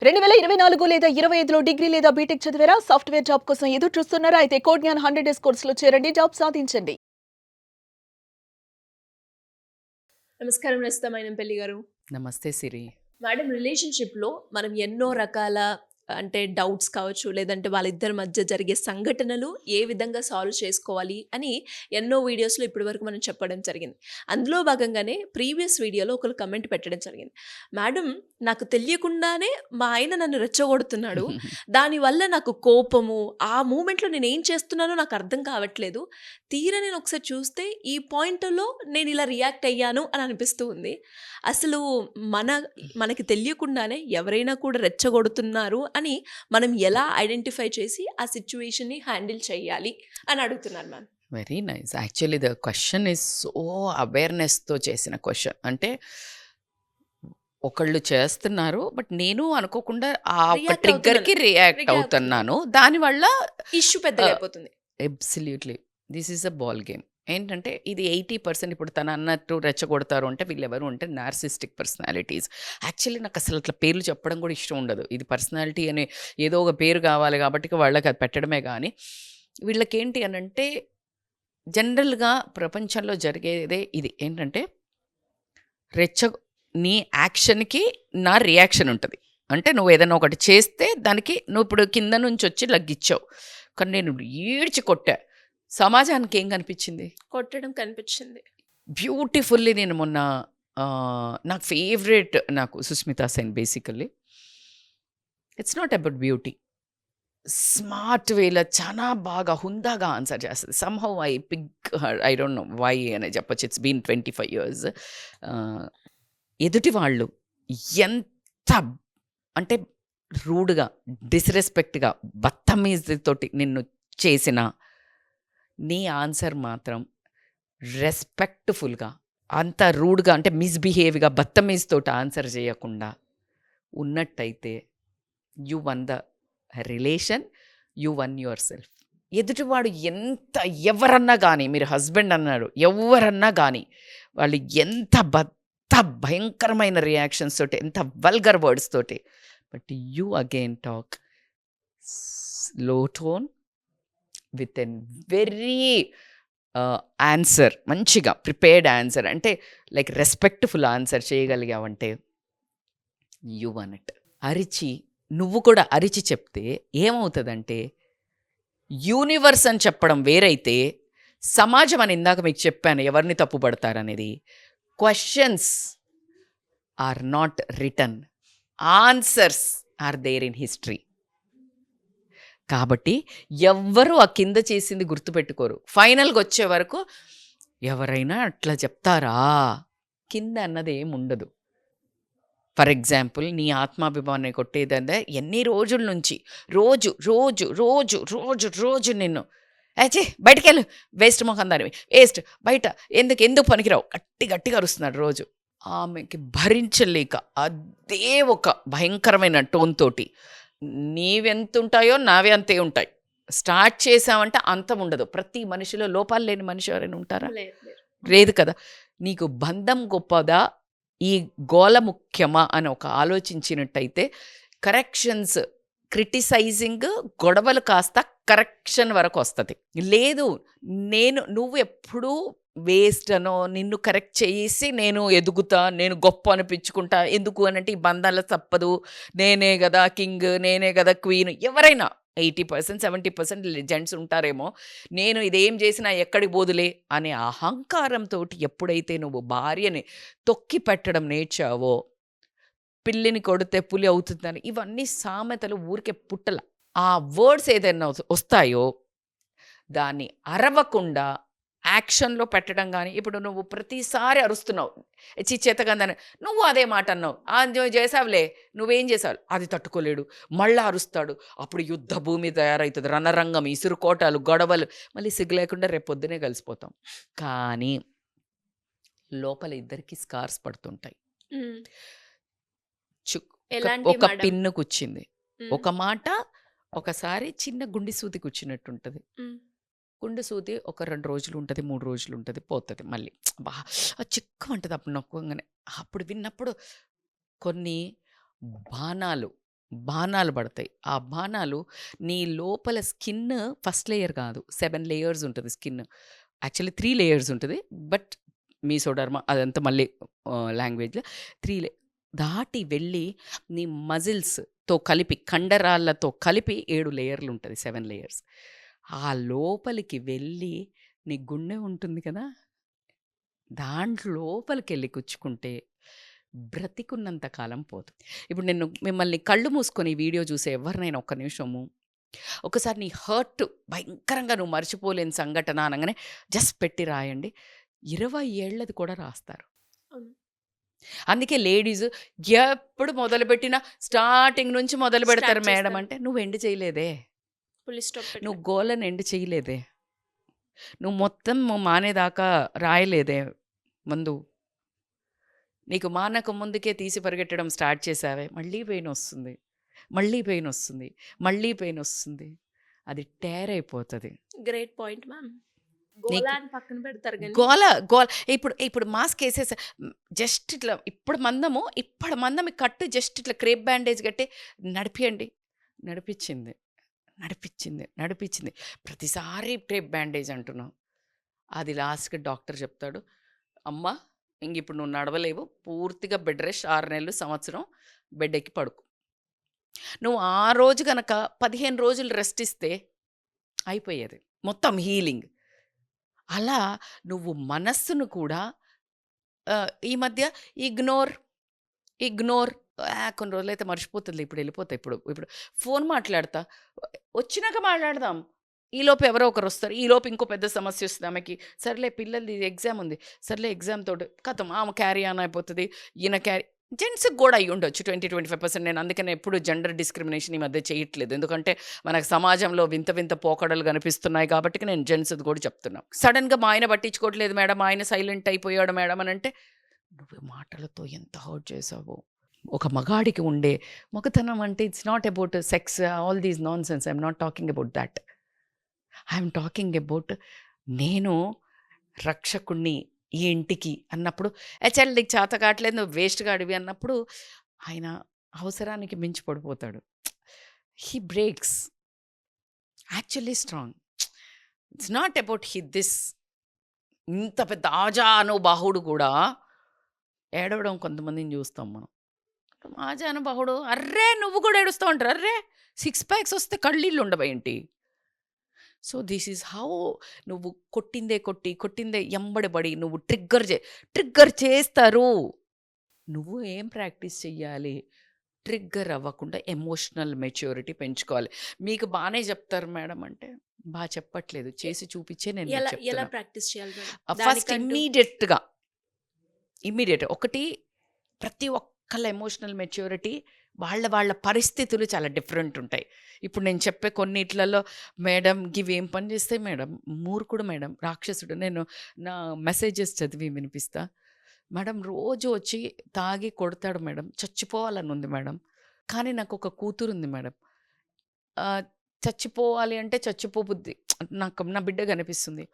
2024 లేదా 25లో డిగ్రీ లేదా బీటెక్ చదివారా? సాఫ్ట్‌వేర్ జాబ్ కోసం ఎదురు చూస్తున్నారా? అయితే కోడ్ జ్ఞాన్ 100 డేస్ కోర్సులో చేరండి. జాబ్ సాధించండి. నమస్కారం రచితమైన పెళ్లి గారు. నమస్తే సిరి. మేడం, రిలేషన్‌షిప్‌లో మనం ఎన్నో రకాల అంటే డౌట్స్ కావచ్చు, లేదంటే వాళ్ళిద్దరి మధ్య జరిగే సంఘటనలు ఏ విధంగా సాల్వ్ చేసుకోవాలి అని ఎన్నో వీడియోస్‌లో ఇప్పటివరకు మనం చెప్పడం జరిగింది. అందులో భాగంగానే ప్రీవియస్ వీడియోలో ఒకళ్ళు కమెంట్ పెట్టడం జరిగింది. మేడం, నాకు తెలియకుండానే మా ఆయన నన్ను రెచ్చగొడుతున్నాడు. దానివల్ల నాకు కోపము, ఆ మూమెంట్‌లో నేనేం చేస్తున్నానో నాకు అర్థం కావట్లేదు. తీరా నేను ఒకసారి చూస్తే ఈ పాయింట్‌లో నేను ఇలా రియాక్ట్ అయ్యాను అని అనిపిస్తూ ఉంది. అసలు మన మనకి తెలియకుండానే ఎవరైనా కూడా రెచ్చగొడుతున్నారు అని మనం ఎలా ఐడెంటిఫై చేసి ఆ సిట్యుయేషన్‌ని హ్యాండిల్ చేయాలి అని అడుగుతున్నాను ma'am. Very nice. Actually the question is so అవేర్‌నెస్‌తో చేసిన క్వెషన్. అంటే ఒకళ్ళు చేస్తున్నారు. బట్ నేను అనుకోకుండా ఆ ఒక రియాక్ట్ అవుతున్నాను. ట్రిగ్గర్‌కి రియాక్ట్ రియాక్ట్ అవుతున్నాను. దానివల్ల ఇష్యూ పెద్దగా ఆహ్, అయిపోతుంది. Absolutely this is a ball game. ఏంటంటే ఇది 80% ఇప్పుడు తను అన్నట్టు రెచ్చగొడతారు అంటే వీళ్ళెవరు అంటే నార్సిస్టిక్ పర్సనాలిటీస్. యాక్చువల్లీ నాకు అసలు అట్లా పేర్లు చెప్పడం కూడా ఇష్టం ఉండదు. ఇది పర్సనాలిటీ అని ఏదో ఒక పేరు కావాలి కాబట్టి వాళ్ళకి అది పెట్టడమే గానీ, వీళ్ళకేంటి అనంటే జనరల్‌గా ప్రపంచంలో జరిగేదే ఇది. ఏంటంటే రెచ్చ నీ యాక్షన్‌కి నా రియాక్షన్ ఉంటది. అంటే నువ్వేదైనా ఒకటి చేస్తే దానికి నువ్విప్పుడు కింద నుంచొచ్చి లగ్గిచ్చావు. కానీ నేను ఈడ్చి కొట్టా. సమాజానికి ఏం కనిపిచ్చింది? కొట్టడం కనిపించింది. బ్యూటిఫుల్లీ నేను మొన్న నాకు ఫేవరెట్ నాకు 'Sushmita Sen' basically. It's not about beauty. Smart వేలో చాలా బాగా హుందాగా ఆన్సర్ చేస్తది. Somehow I pick her. I don't know why అనే చెప్పొచ్చు. It's been 25 years. ఆహ్, ఎదుటి వాళ్ళు ఎంత అంటే రూడ్‌గా, డిస్‌రెస్పెక్ట్‌గా, బత్తమీజీతోటి నిన్ను చేసినా, నీ ఆన్సర్ మాత్రం రెస్పెక్ట్‌ఫుల్‌గా, అంత రూడ్‌గా అంటే మిస్‌బిహేవ్‌గా, బత్తమీజీతోటి ఆన్సర్ చేయకుండా ఉన్నట్టయితే you one the relation, you one your self. ఎదుటివాడు ఎంత ఎవరన్నా గానీ, మీరు హస్బెండ్ అన్నారు, ఎవ్వరన్నా గానీ, వాళ్ళు ఎంత భయంకరమైన రియాక్షన్స్ తోటి, ఎంత వల్గర్ వర్డ్స్ తోటి, but you again talk low tone with an very answer, మంచిగా ప్రిపేర్డ్ ఆన్సర్, అంటే లైక్ రెస్పెక్ట్‌ఫుల్ ఆన్సర్ చేయగలిగావంటే యూ వన్ ఇట్. అరిచి నువ్వు కూడా అరిచి చెప్తే ఏమవుతదంటే, యూనివర్స్ అని చెప్పడం వేరైతే, సమాజం అని ఇందాక మీకు చెప్పాను ఎవరిని తప్పుపడతారనేది. Questions are not written. Answers are there in history. కాబట్టి ఎవ్వరు ఆ కింద చేసింది గుర్తుపెట్టుకోరు. ఫైనల్‌గా వచ్చే వరకు ఎవరైనా అట్లా చెప్తారా? కింద అన్నది ఏముండదు. ఫర్ ఎగ్జాంపుల్ నీ ఆత్మాభిమానాన్ని కొట్టేదంటే ఎన్ని రోజుల నుంచి రోజు రోజు రోజు రోజు రోజు నిన్ను ఛీ బయటికెళ్ళు, వేస్ట్ మొహం దానివి, వేస్ట్, బయట ఎందుకు ఎందుకు పనికిరావు, గట్టి గట్టిగా అరుస్తున్నాడు రోజు. ఆమెకి భరించలేక అదే ఒక భయంకరమైన టోన్ తోటి నీవెంతుంటాయో నావే అంతే ఉంటాయి. స్టార్ట్ చేసామంటే అంతం ఉండదు. ప్రతి మనిషిలో లోపాలు లేని మనిషి ఎవరైనా ఉంటారా? లేదు, లేదు. లేదు కదా! నీకు బంధం గొప్పదా? ఈ గోల ముఖ్యమా? అని ఒక ఆలోచించినట్టయితే కరెక్షన్స్, క్రిటిసైజింగ్, గొడవలు కాస్త కరెక్షన్ వరకొస్తది. లేదు, నువ్వు ఎప్పుడూ వేస్ట్ అనో, నిన్ను కరెక్ట్ చేసి నేను ఎదుగుతా, నేను గొప్ప అనిపించుకుంటా. ఎందుకు అనంటే ఈ బంధాల తప్పదు. నేనే గదా కింగ్, నేనే గదా క్వీన్. ఎవరైనా 80%, 70% జెంట్స్ ఉంటారేమో. నేను ఇదేం చేసినా ఎక్కడికి పోదులే అనే అహంకారంతోటి ఎప్పుడైతే నువ్వు భార్యని తొక్కి పెట్టడం నేర్చావో, పిల్లిని కొడితే పులి అవుతుందని ఇవన్నీ సామెతలు ఊరికే పుట్టల. ఆ వర్డ్స్ ఏదైనా వస్తాయో దాన్ని అరవకుండా యాక్షన్‌లో పెట్టడం గాని, ఇప్పుడు నువ్వు ప్రతిసారి అరుస్తున్నావు. ఛీ! చేతకాందని నువ్వు అదే మాట అన్నావు. నువ్వు చేసావులే, నువ్వేం చేసావు? అది తట్టుకోలేడు. మళ్ళా అరుస్తాడు. అప్పుడు యుద్ధ భూమి తయారైతది. రణరంగం, ఇసురుకోటాలు, గొడవలు. మళ్ళీ సిగ్గు లేకుండా రేపు పొద్దున్నే కలిసిపోతాం. కానీ లోపల ఇద్దరికీ స్కార్స్ పడుతుంటాయి. హ్మ్. చు ఎలాంటి ఒక మేడం? పిన్ను గుచ్చింది. హ్మ్. ఒక మాట ఒకసారి చిన్న గుండి సూది గుచ్చినట్టుంటది. హ్మ్. గుండు సూది ఒక 2 రోజులుంటది, 3 రోజులుంటది, పోతది మళ్ళీ. అబ్బా! చిక్కుమంటది అప్పుడు నొక్కంగానే. అప్పుడు విన్నప్పుడు కొన్ని బాణాలు బాణాలు పడతాయి. ఆ బాణాలు నీ లోపల స్కిన్ ఫస్ట్ లేయర్ కాదు. 7 లేయర్స్ ఉంటది స్కిన్. యాక్చువల్లీ 3 లేయర్స్ ఉంటది. బట్ మీసోడర్మా అదంతా మళ్ళీ లాంగ్వేజ్‌లో 3 దాటి వెళ్ళి నీ మజిల్స్‌తో కలిపి కండరాళ్ళతో కలిపి 7 లేయర్లు ఉంటది. 7 లేయర్స్. ఆ లోపలికి వెళ్ళి నీ గుండె ఉంటుంది కదా! దాంట్లో లోపలికెళ్ళి గుచ్చుకుంటే బ్రతికున్నంత కాలం పోదు. ఇప్పుడు నేను మిమ్మల్ని కళ్ళు మూసుకొని ఈ వీడియో చూసే ఎవరినైనా ఒక్క నిమిషము, ఒకసారి నీ హర్ట్ భయంకరంగా నువ్వు మర్చిపోలేని సంఘటన అనంగానే జస్ట్ పెట్టి రాయండి. 20 ఏళ్ళది కూడా రాస్తారు. అవును. అందుకే లేడీస్ ఎప్పుడు మొదలుపెట్టినా స్టార్టింగ్ నుంచి మొదలు పెడతారు స్టార్ట్ మేడం చేస్తారు. అంటే, నువ్వు ఎండ్ చేయలేదే. ఫుల్ స్టాప్ నువ్వు పెట్టాలి. గోలను ఎండ్ చేయలేదే. నువ్వు మొత్తం మానేదాకా రాయలేదే ముందు. నీకు మానక ముందుకే తీసి పరిగెట్టడం స్టార్ట్ చేసావే, మళ్ళీ పెయినొస్తుంది. మళ్ళీ పెయినొస్తుంది. మళ్ళీ పెయినొస్తుంది. అది టేరైపోతది. Great point ma'am. గోల నీకు అని పక్కన పెడతారు గానీ గోల గోల ఇప్పుడు ఇప్పుడు మాస్కేసేసా జస్ట్ ఇట్లా ఇప్పుడు మందం కట్టు జస్ట్ ఇట్లా క్రేప్ బ్యాండేజ్ కట్టి నడిపియండి. నడిపిచ్చింది. నడిపిచ్చింది. నడిపిచ్చింది. ప్రతిసారి క్రేప్ బ్యాండేజ్ అంటున్నావు. అది లాస్ట్‌కి డాక్టర్ చెప్తాడు, "అమ్మా! ఇంగిప్పుడు నువ్వు నడవలేవు. పూర్తిగా బెడ్ రెస్ట్ 6 నెలలు, సంవత్సరం బెడ్ ఎక్కి పడుకో." నువ్వు ఆ రోజు గనక 15 రోజులు రెస్ట్ ఇస్తే అయిపోయేది. మొత్తం హీలింగ్. అలా నువ్వు మనస్సును కూడా ఈ మధ్య ఇగ్నోర్, ఇగ్నోర్ కొన్ని రోజులైతే మర్చిపోతదిలే ఇప్పుడు ఎళ్ళిపోతా ఇప్పుడు. ఇప్పుడు ఫోన్ మాట్లాడతా. వచ్చినాక మాట్లాడదాం. ఈలోపు ఎవరో ఒకరొస్తారు. ఈలోపు ఇంకో పెద్ద సమస్యొస్తది ఆమెకి. సర్లే పిల్లలది ఎగ్జామ్ ఉంది. సర్లే ఎగ్జామ్ తోటి ఖతం ఆమె క్యారీ ఆన్ అయిపోతది. ఈయన క్యారీ జెంట్స్‌కి గూడా అయ్యుండొచ్చు 25% నేను అందుకనే ఎప్పుడు జెండర్ డిస్క్రిమినేషన్ ఈ మధ్య చేయట్లేదు. ఎందుకంటే మనకు సమాజంలో వింత వింత పోకడలు కనిపిస్తున్నాయి కాబట్టికి నేను జెంట్స్‌ది కూడా చెప్తున్నా. సడెన్‌గా మా ఆయన పట్టించుకోవట్లేదు మేడం, మా ఆయన సైలెంట్ అయిపోయాడు మేడం అనంటే, నువ్వు మాటలతో ఎంత హర్ట్ చేసావో. ఒక మగాడికి ఉండే మగతనం అంటే it's not about sex all these nonsense. I am not talking about thought. I am talking about నేను రక్షకుడిని ఈ ఇంటికి అన్నప్పుడు, చల్ నీకు చేత కావట్లేదు నువ్వు వేస్ట్ గాడివి అన్నప్పుడు ఆయన అవసరానికి మించి పడిపోతాడు. He breaks. Actually strong. It's not about this. ఇంత పెద్ద ఆజానుబాహుడు కూడా ఏడవడం కొంతమందిని చూస్తాం మనం. ఆజానుబాహుడు అర్రే నువ్వు కూడా ఏడుస్తావు అంటారు. అర్రే 6 ప్యాక్స్ వస్తే కళ్ళీళ్ళు ఉండవేంటి? సో దిస్ ఈజ్ హౌ నువ్వు కొట్టిందే కొట్టి, కొట్టిందే ఎంబడి నువ్వు ట్రిగ్గర్ చేస్తారు. నువ్వు ఏం ప్రాక్టీస్ చెయ్యాలి? ట్రిగ్గర్ అవ్వకుండా ఎమోషనల్ మెచ్యూరిటీ పెంచుకోవాలి. మీకు బానే చెప్తారు మేడం అంటే, చెప్పట్లేదు. చేసి చూపించే నేను మీకు ఎలా చెప్తున్నా. ప్రాక్టీస్ చేయాలి మేడం? ఫస్ట్ దానికంటూ ఇమ్మీడియేట్ ఒకటి ప్రతి ఒక్కళ్ళ ఎమోషనల్ మెచ్యూరిటీ వాళ్ళ పరిస్థితులు చాలా డిఫరెంట్ ఉంటాయి. ఇప్పుడు నేను చెప్పే కొన్నిట్లలో మేడం గివేం పని చేస్తాయి మేడం, మూర్ఖుడు మేడం, రాక్షసుడు. నేను నా మెసేజెస్ చదివి వినిపిస్తా. మేడం రోజు వచ్చి తాగి కొడతాడు మేడం, చచ్చిపోవాలని ఉంది మేడం, కానీ నాకు ఒక కూతురుంది మేడం, చచ్చిపోవాలి అంటే చచ్చిపోబుద్ది నాకు నా బిడ్డ కనిపిస్తుంది,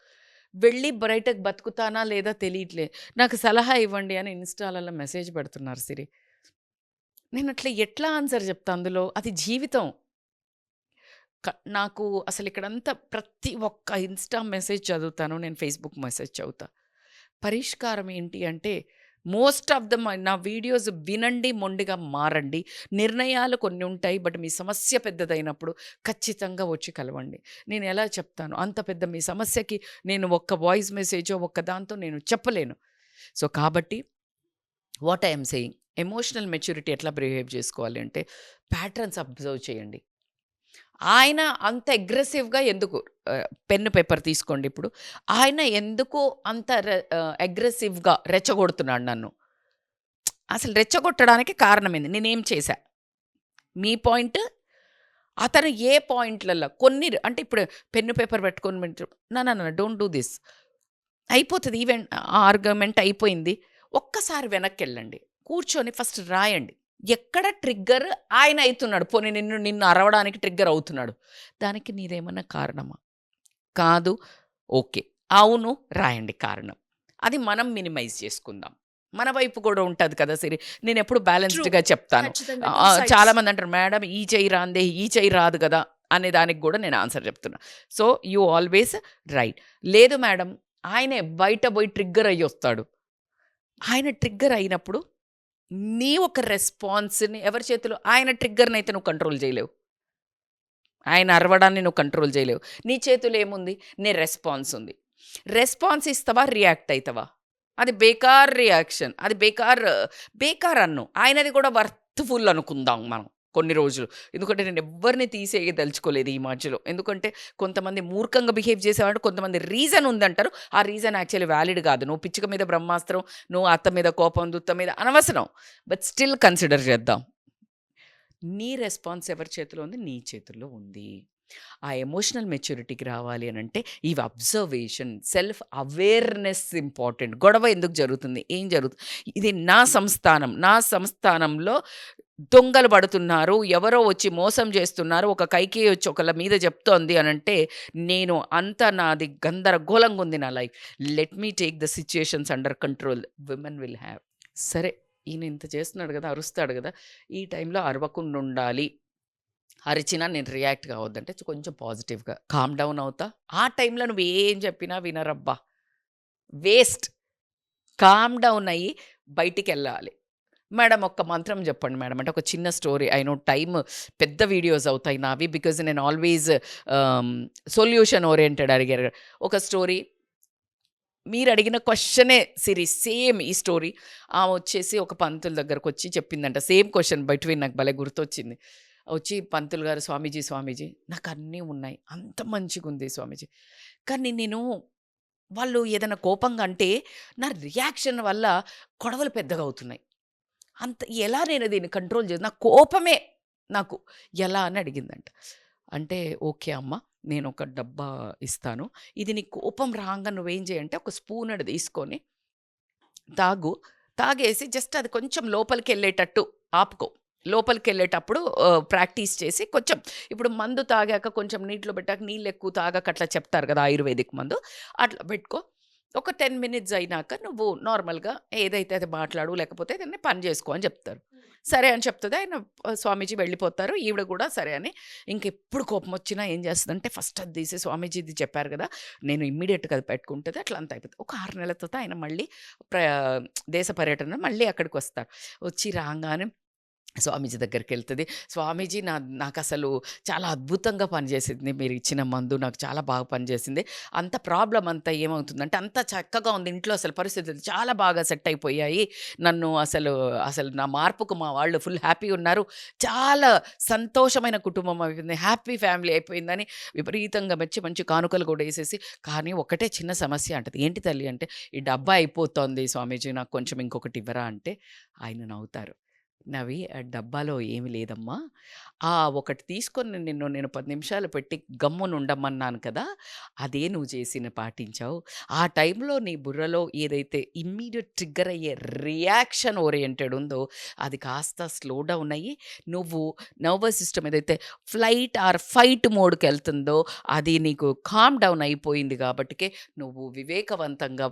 వెళ్ళి బయటకు బతుకుతానా లేదా తెలియట్లే, నాకు సలహా ఇవ్వండి అని ఇన్స్టాలలో మెసేజ్ పెడుతున్నారు సిరి. నేను అట్లా ఎట్లా ఆన్సర్ చెప్తా అందులో? అది జీవితం. నాకు అసలు ఇక్కడంతా ప్రతి ఒక్క ఇన్స్టా మెసేజ్ చదువుతాను, నేను ఫేస్బుక్ మెసేజ్ చదువుతా. పరిష్కారం ఏంటి అంటే మోస్ట్ ఆఫ్ ద నా వీడియోస్ వినండి, మొండిగా మారండి. నిర్ణయాలు కొన్ని ఉంటాయి, బట్ మీ సమస్య పెద్దదైనప్పుడు ఖచ్చితంగా వచ్చి కలవండి. నేను ఎలా చెప్తాను? అంత పెద్ద మీ సమస్యకి నేను ఒక్క వాయిస్ మెసేజో ఒక్క దాంతో నేను చెప్పలేను. సో కాబట్టి what I'm saying, emotional maturity ఎట్లా బిహేవ్ చేసుకోవాలి అంటే ప్యాటర్న్స్ అబ్జర్వ్ చేయండి. ఆయన అంత అగ్రెసివ్గా ఎందుకు, పెన్ను పేపర్ తీసుకోండి ఇప్పుడు, ఆయన ఎందుకు అంత అగ్రెసివ్గా రెచ్చగొడుతున్నాడు నన్ను? అసలు రెచ్చగొట్టడానికి కారణమైంది నేనేం చేశా? మీ పాయింట్, అతను ఏ పాయింట్లలో కొన్ని అంటే ఇప్పుడు పెన్ను పేపర్ పెట్టుకొని నా డోంట్ డూ దిస్ అయిపోతుంది. ఈవెంట్ ఆర్గ్యుమెంట్ అయిపోయింది, ఒక్కసారి వెనక్కి వెళ్ళండి, కూర్చొని ఫస్ట్ రాయండి. ఎక్కడ ట్రిగ్గర్ ఆయన అవుతున్నాడు, పోనీ నిన్ను అరవడానికి ట్రిగ్గర్ అవుతున్నాడు, దానికి నీదేమన్నా కారణమా? కాదు, ఓకే, అవును, రాయండి కారణం. అది మనం మినిమైజ్ చేసుకుందాం. మన వైపు కూడా ఉంటుంది కదా సిరి. నేను ఎప్పుడు ట్రూ. బ్యాలెన్స్డ్గా చెప్తాను. ఖచ్చితంగా 2 సైడ్స్. చాలా మంది అంటారు మేడం ఈ చెయ్యి రాందే ఈ చెయ్యి రాదు కదా అనే దానికి కూడా నేను ఆన్సర్ చెప్తున్నా. So you always right. లేదు మేడం ఆయనే బయట పోయి ట్రిగ్గర్ అయ్యి వస్తాడు. ఆయన ట్రిగ్గర్ అయినప్పుడు నీ ఒక రెస్పాన్స్ని ఎవరి చేతిలో, ఆయన ట్రిగ్గర్ని అయితే నువ్వు కంట్రోల్ చేయలేవు, ఆయన అరవడాన్ని నువ్వు కంట్రోల్ చేయలేవు. నీ చేతిలో ఏముంది, నీ రెస్పాన్స్ ఉంది. రెస్పాన్స్ ఇస్తావా రియాక్ట్ అవుతావా, అది బేకార్ రియాక్షన్, అది బేకార్ అన్ను. ఆయనది కూడా వర్త్ఫుల్ అనుకుందాం మనం కొన్ని రోజులు. ఎందుకంటే నేను ఎవరిని తీసేయదలుచుకోలేదు ఈ మధ్యలో. ఎందుకంటే కొంతమంది మూర్ఖంగా బిహేవ్ చేసేవాడు, కొంతమంది రీజన్ ఉందంటారు. ఆ రీజన్ యాక్చువల్లీ వ్యాలిడ్ కాదు. నువ్వు పిచ్చుక మీద బ్రహ్మాస్త్రం, నువ్వు అత్త మీద కోపం, దుత్త మీద అనవసరం. బట్ స్టిల్ కన్సిడర్ చేద్దాం. నీ రెస్పాన్స్ ఎవరి చేతిలో ఉంది, నీ చేతుల్లో ఉంది. ఆ ఎమోషనల్ మెచ్యూరిటీకి రావాలి అని అంటే ఇవి అబ్జర్వేషన్, సెల్ఫ్ అవేర్నెస్ ఇంపార్టెంట్. గొడవ ఎందుకు జరుగుతుంది, ఏం జరుగుతుంది, ఇది నా సంస్థానంలో దొంగలు పడుతున్నారు, ఎవరో వచ్చి మోసం చేస్తున్నారు, ఒక కైకి వచ్చి ఒకళ్ళ మీద చెప్తోంది అని అంటే నేను అంతా నాది గందరగోళంగా ఉంది నా life. Let me take the situations under control. Women will have. సరే ఈయన ఇంత చేస్తున్నాడు కదా, అరుస్తాడు కదా, ఈ టైంలో అరవకుండా ఉండాలి, అరిచినా నేను రియాక్ట్ కావద్దంటే కొంచెం పాజిటివ్గా కామ్ డౌన్ అవుతా. ఆ టైంలో నువ్వు ఏం చెప్పినా వినరబ్బా, వేస్ట్. కామ్ డౌన్ అయ్యి బయటికి వెళ్ళాలి. మేడం ఒక్క మంత్రం చెప్పండి మేడం అంటే ఒక చిన్న స్టోరీ. ఐ నో టైమ్ పెద్ద వీడియోస్ అవుతాయి నావి, బికాజ్ నేను ఆల్వేస్ సొల్యూషన్ ఓరియంటెడ్ అడిగారు. ఒక స్టోరీ మీరు అడిగిన క్వశ్చనే సిరీస్ సేమ్ ఈ స్టోరీ. ఆమె వచ్చేసి ఒక పంతుల దగ్గరకు వచ్చి చెప్పిందంట సేమ్ క్వశ్చన్. బిట్వీన్ నాకు భలే గుర్తొచ్చింది. వచ్చి పంతులు గారు, స్వామీజీ నాకు అన్నీ ఉన్నాయి, అంత మంచిగా ఉంది స్వామీజీ, కానీ నేను వాళ్ళు ఏదైనా కోపంగా అంటే నా రియాక్షన్ వల్ల గొడవలు పెద్దగా అవుతున్నాయి, అంత ఎలా నేను దీన్ని కంట్రోల్ చేసి, నా కోపమే నాకు ఎలా అని అడిగిందంట. అంటే ఓకే అమ్మ నేను ఒక డబ్బా ఇస్తాను, ఇది నీ కోపం రాగా నువ్వేం చేయంటే ఒక స్పూన్ అది తీసుకొని తాగు, తాగేసి జస్ట్ అది కొంచెం లోపలికి వెళ్ళేటట్టు ఆపుకో. లోపలికి వెళ్ళేటప్పుడు ప్రాక్టీస్ చేసి కొంచెం, ఇప్పుడు మందు తాగాక కొంచెం నీటిలో పెట్టాక నీళ్ళు ఎక్కువ తాగాక అట్లా చెప్తారు కదా ఆయుర్వేదిక్ మందు, అట్లా పెట్టుకో. ఒక 10 మినిట్స్ అయినాక నువ్వు నార్మల్గా ఏదైతే అది మాట్లాడు, లేకపోతే దాన్ని పని చేసుకో అని చెప్తారు. సరే అని చెప్తుంది ఆయన. స్వామీజీ వెళ్ళిపోతారు. ఈవిడ కూడా సరే అని ఇంకెప్పుడు కోపం వచ్చినా ఏం చేస్తుందంటే ఫస్ట్ అది తీసి స్వామీజీ ఇది చెప్పారు కదా నేను ఇమ్మీడియట్గా అది పెట్టుకుంటుంది, అట్లా అంత అయిపోతుంది. ఒక 6 నెలల తర్వాత ఆయన మళ్ళీ దేశ పర్యటన మళ్ళీ అక్కడికి వస్తారు. వచ్చి రాగానే స్వామీజీ దగ్గరికి వెళ్తుంది. స్వామీజీ నాకు అసలు చాలా అద్భుతంగా పనిచేసింది, మీరు ఇచ్చిన మందు నాకు చాలా బాగా పనిచేసింది, అంత ప్రాబ్లం అంతా ఏమవుతుందంటే అంత చక్కగా ఉంది ఇంట్లో, అసలు పరిస్థితులు చాలా బాగా సెట్ అయిపోయాయి, నన్ను అసలు నా మార్పుకు మా వాళ్ళు ఫుల్ హ్యాపీ ఉన్నారు, చాలా సంతోషమైన కుటుంబం అయిపోయింది, హ్యాపీ ఫ్యామిలీ అయిపోయిందని విపరీతంగా మంచి కానుకలు కూడా వేసేసి, కానీ ఒకటే చిన్న సమస్య అంటది. ఏంటి తల్లి అంటే ఈ డబ్బా అయిపోతుంది స్వామీజీ, నాకు కొంచెం ఇంకొకటి ఇవ్వరా అంటే ఆయన నవ్వుతారు. నవ్వి ఆ డబ్బాలో ఏమి లేదమ్మా, ఒకటి తీసుకొని నేను 10 నిమిషాలు పెట్టి గమ్మున ఉండమన్నాను కదా, అదే నువ్వు పాటించావు. ఆ టైంలో నీ బుర్రలో ఏదైతే ఇమ్మీడియట్ ట్రిగ్గర్ అయ్యే రియాక్షన్ ఓరియంటెడ్ ఉందో అది కాస్త స్లో డౌన్ అయ్యి నువ్వు నర్వస్ సిస్టమ్ ఏదైతే ఫ్లైట్ ఆర్ ఫైట్ మోడ్కి వెళ్తుందో అది నీకు కామ్ డౌన్ అయిపోయింది కాబట్టికే నువ్వు వివేకవంతంగా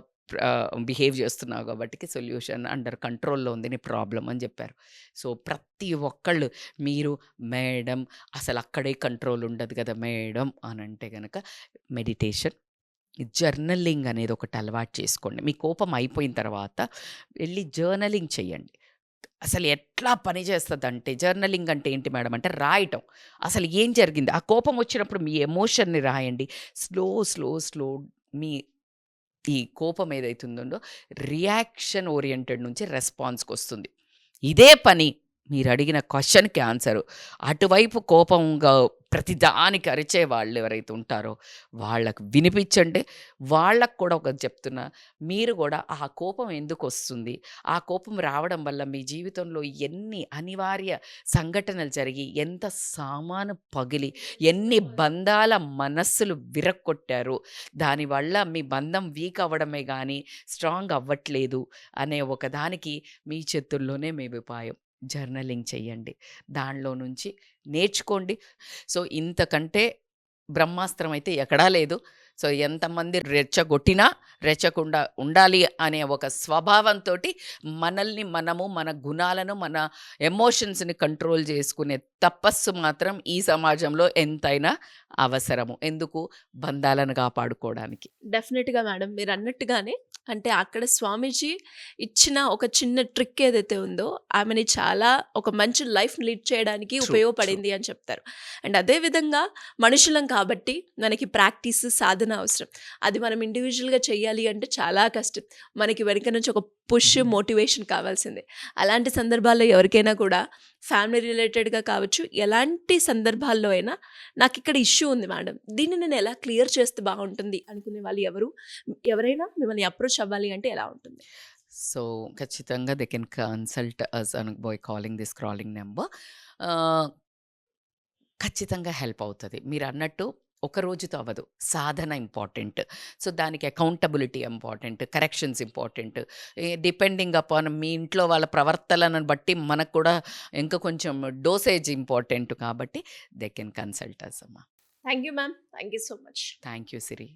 బిహేవ్ చేస్తున్నావు కాబట్టి సొల్యూషన్ అండర్ కంట్రోల్లో ఉంది, నీ ప్రాబ్లం అని చెప్పారు. సో ప్రతి ఒక్కళ్ళు మీరు మేడం అసలు అక్కడే కంట్రోల్ ఉండదు కదా మేడం అని అంటే కనుక మెడిటేషన్, జర్నలింగ్ అనేది ఒకటి అలవాటు చేసుకోండి. మీ కోపం అయిపోయిన తర్వాత వెళ్ళి జర్నలింగ్ చేయండి. అసలు ఎట్లా పని చేస్తుందంటే జర్నలింగ్ అంటే ఏంటి మేడం అంటే రాయటం, అసలు ఏం జరిగింది, ఆ కోపం వచ్చినప్పుడు మీ ఎమోషన్ని రాయండి. స్లో మీ ఈ కోపం ఏదైతుందో రియాక్షన్ ఓరియంటెడ్ నుంచి రెస్పాన్స్కి వస్తుంది. ఇదే పని మీరు అడిగిన క్వశ్చన్కి ఆన్సరు. అటువైపు కోపంగా ప్రతిదానికి అరిచే వాళ్ళు ఎవరైతే ఉంటారో వాళ్ళకు వినిపించండి. వాళ్ళకు కూడా ఒకటి చెప్తున్నా, మీరు కూడా ఆ కోపం ఎందుకు వస్తుంది, ఆ కోపం రావడం వల్ల మీ జీవితంలో ఎన్ని అనివార్య సంఘటనలు జరిగి, ఎంత సామాను పగిలి, ఎన్ని బంధాల మనస్సులు విరక్కొట్టారు, దానివల్ల మీ బంధం వీక్ అవ్వడమే కానీ స్ట్రాంగ్ అవ్వట్లేదు అనే ఒకదానికి మీ చేతుల్లోనే మీ ఉపాయం. జర్నలింగ్ చెయ్యండి, దానిలో నుంచి నేర్చుకోండి. సో ఇంతకంటే బ్రహ్మాస్త్రం అయితే ఎక్కడా లేదు. సో ఎంతమంది రెచ్చగొట్టినా రెచ్చకుండా ఉండాలి అనే ఒక స్వభావంతో మనల్ని మనము మన గుణాలను మన ఎమోషన్స్ని కంట్రోల్ చేసుకునే తపస్సు మాత్రం ఈ సమాజంలో ఎంతైనా అవసరము. ఎందుకు? బంధాలను కాపాడుకోవడానికి. డెఫినెట్‌గా మేడం. మీరన్నట్టుగానే అంటే అక్కడ స్వామీజీ ఇచ్చిన ఒక చిన్న ట్రిక్ ఏదైతే ఉందో, ఆమెని చాలా ఒక మంచి లైఫ్ లీడ్ చేయడానికి ట్రూ, ట్రూ. ఉపయోగపడింది అని చెప్తారు. అండ్ అదే విధంగా మనుషులం కాబట్టి మనకి ప్రాక్టీస్, సాధన అవసరం. అది మనం ఇండివిడ్యువల్‌గా చేయాలి అంటే చాలా కష్టం. మనకి వెనక నుంచి ఒక పుష్, మోటివేషన్ కావాల్సిందే. అలాంటి సందర్భాల్లో ఎవరికైనా కూడా ఫ్యామిలీ రిలేటెడ్‌గా కావచ్చు, ఎలాంటి సందర్భాల్లో అయినా నాకిక్కడ ఇష్యూ ఉంది మేడం. దీన్ని నేను ఎలా క్లియర్ చేస్తే బాగుంటుంది అనుకునే వాళ్ళు ఎవరైనా మిమ్మల్ని అప్రోచ్ అవ్వాలి అంటే ఎలా ఉంటుంది? సో ఖచ్చితంగా they can consult us by calling the scrolling number. ఖచ్చితంగా హెల్ప్ అవుతుంది. మీరు అన్నట్టు ఒక రోజుతో అవ్వదు. సాధన ఇంపార్టెంట్. సో దానికి accountability important, corrections important. Depending upon మీ ఇంట్లో వాళ్ళ ప్రవర్తనను బట్టి మనకు కూడా ఇంకా కొంచెం డోసేజ్ ఇంపార్టెంట్ కాబట్టి దే కెన్ కన్సల్ట్ అస్ అమ్మా. Thank you ma'am. Thank you so much. Thank you Siri.